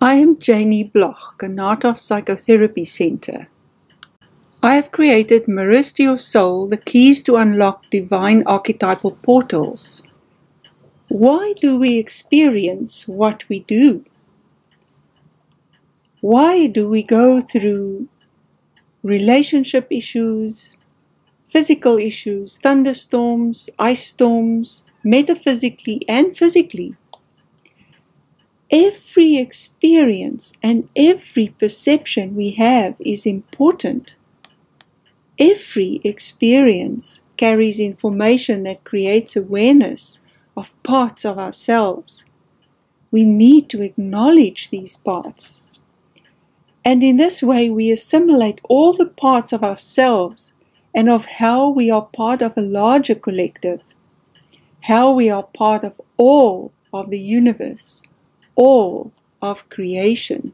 I am Jayni Bloch, Ganata Psychotherapy Center. I have created Mirrors to Your Soul, the keys to unlock divine archetypal portals. Why do we experience what we do? Why do we go through relationship issues, physical issues, thunderstorms, ice storms, metaphysically and physically? Every experience and every perception we have is important. Every experience carries information that creates awareness of parts of ourselves. We need to acknowledge these parts. And in this way, we assimilate all the parts of ourselves and of how we are part of a larger collective, how we are part of all of the universe, all of creation.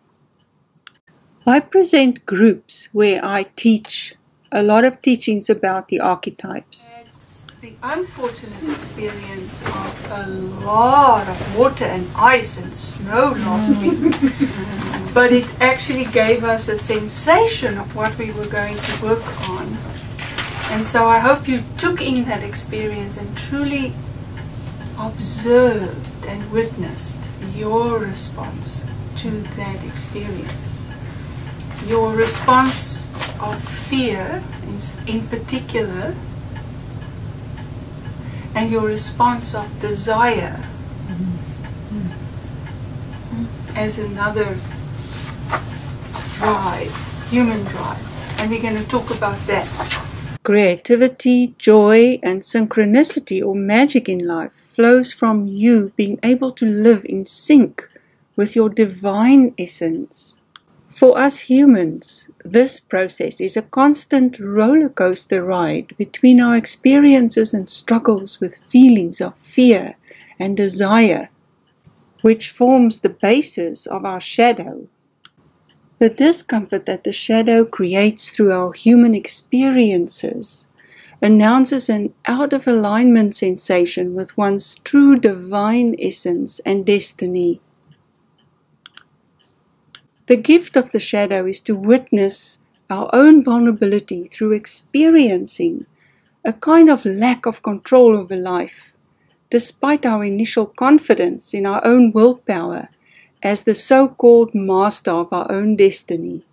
I present groups where I teach a lot of teachings about the archetypes. The unfortunate experience of a lot of water and ice and snow last week, but it actually gave us a sensation of what we were going to work on. And so I hope you took in that experience and truly observed and witnessed your response to that experience. Your response of fear in particular, and your response of desire as another drive, human drive. And we're going to talk about that. Creativity, joy, and synchronicity or magic in life flows from you being able to live in sync with your divine essence. For us humans, this process is a constant roller coaster ride between our experiences and struggles with feelings of fear and desire, which forms the basis of our shadow. The discomfort that the shadow creates through our human experiences announces an out-of-alignment sensation with one's true divine essence and destiny. The gift of the shadow is to witness our own vulnerability through experiencing a kind of lack of control over life, despite our initial confidence in our own willpower as the so-called master of our own destiny.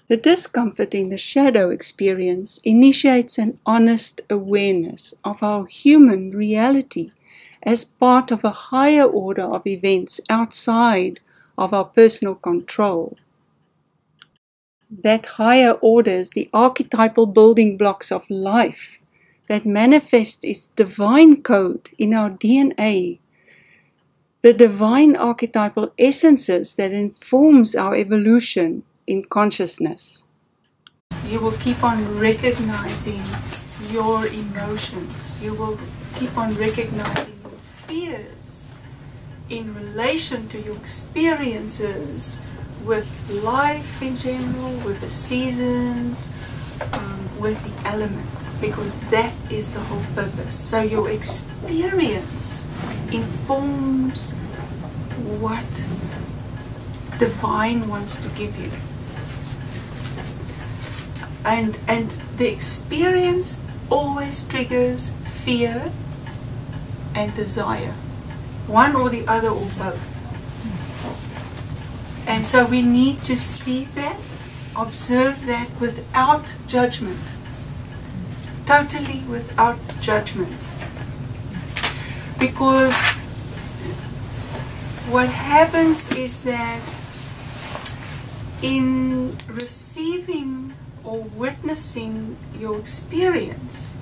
The discomfort in the shadow experience initiates an honest awareness of our human reality as part of a higher order of events outside of our personal control. That higher order is the archetypal building blocks of life that manifests its divine code in our DNA, the divine archetypal essences that informs our evolution in consciousness. You will keep on recognizing your emotions. You will keep on recognizing your fears in relation to your experiences with life in general, with the seasons, with the elements, because that is the whole purpose. So your experience informs what divine wants to give you. And the experience always triggers fear and desire. One or the other or both. And so we need to see that, observe that without judgment. Totally without judgment. Because what happens is that in receiving or witnessing your experience,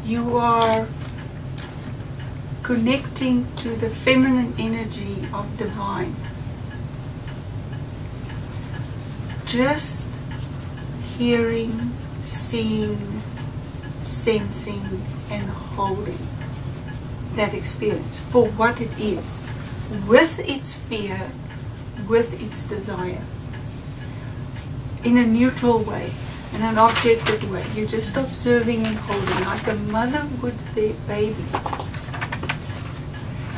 you are connecting to the feminine energy of divine. Just hearing, seeing, sensing, and holding that experience for what it is, with its fear, with its desire, in a neutral way, in an objective way. You're just observing and holding like a mother would their baby.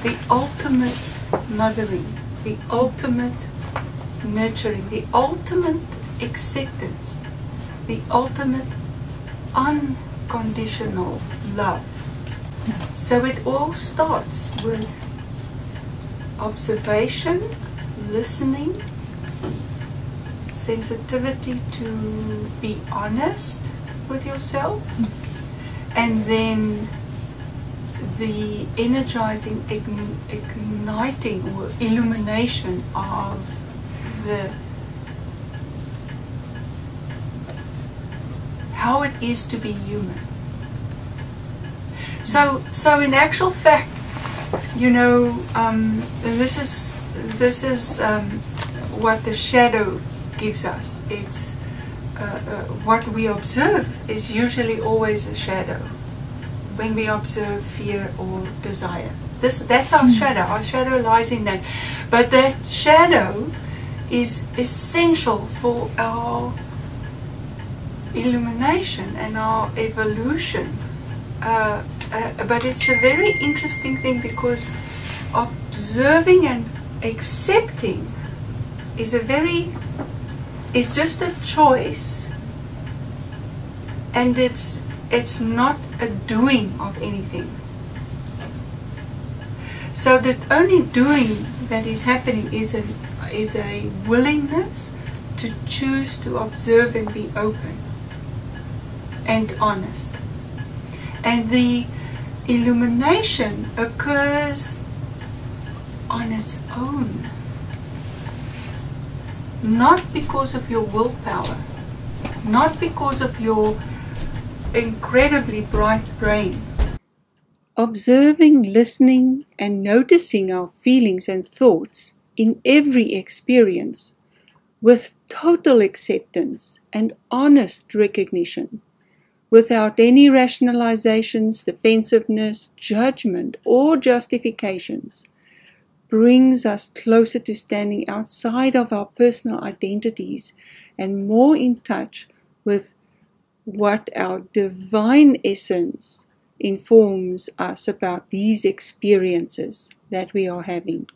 The ultimate mothering, the ultimate nurturing, the ultimate acceptance, the ultimate unconditional love. So it all starts with observation, listening, sensitivity to be honest with yourself, and then the energizing, igniting or illumination of how it is to be human. So in actual fact, you know, this is what the shadow gives us. It's what we observe is usually always a shadow. When we observe fear or desire, that's our shadow. Our shadow lies in that. But that shadow is essential for our illumination and our evolution. But it's a very interesting thing, because observing and accepting is just a choice, and it's not a doing of anything. So the only doing that is happening is a willingness to choose to observe and be open and honest. And the illumination occurs on its own, not because of your willpower, not because of your incredibly bright brain. Observing, listening, and noticing our feelings and thoughts in every experience with total acceptance and honest recognition, without any rationalizations, defensiveness, judgment, or justifications, brings us closer to standing outside of our personal identities and more in touch with what our divine essence informs us about these experiences that we are having.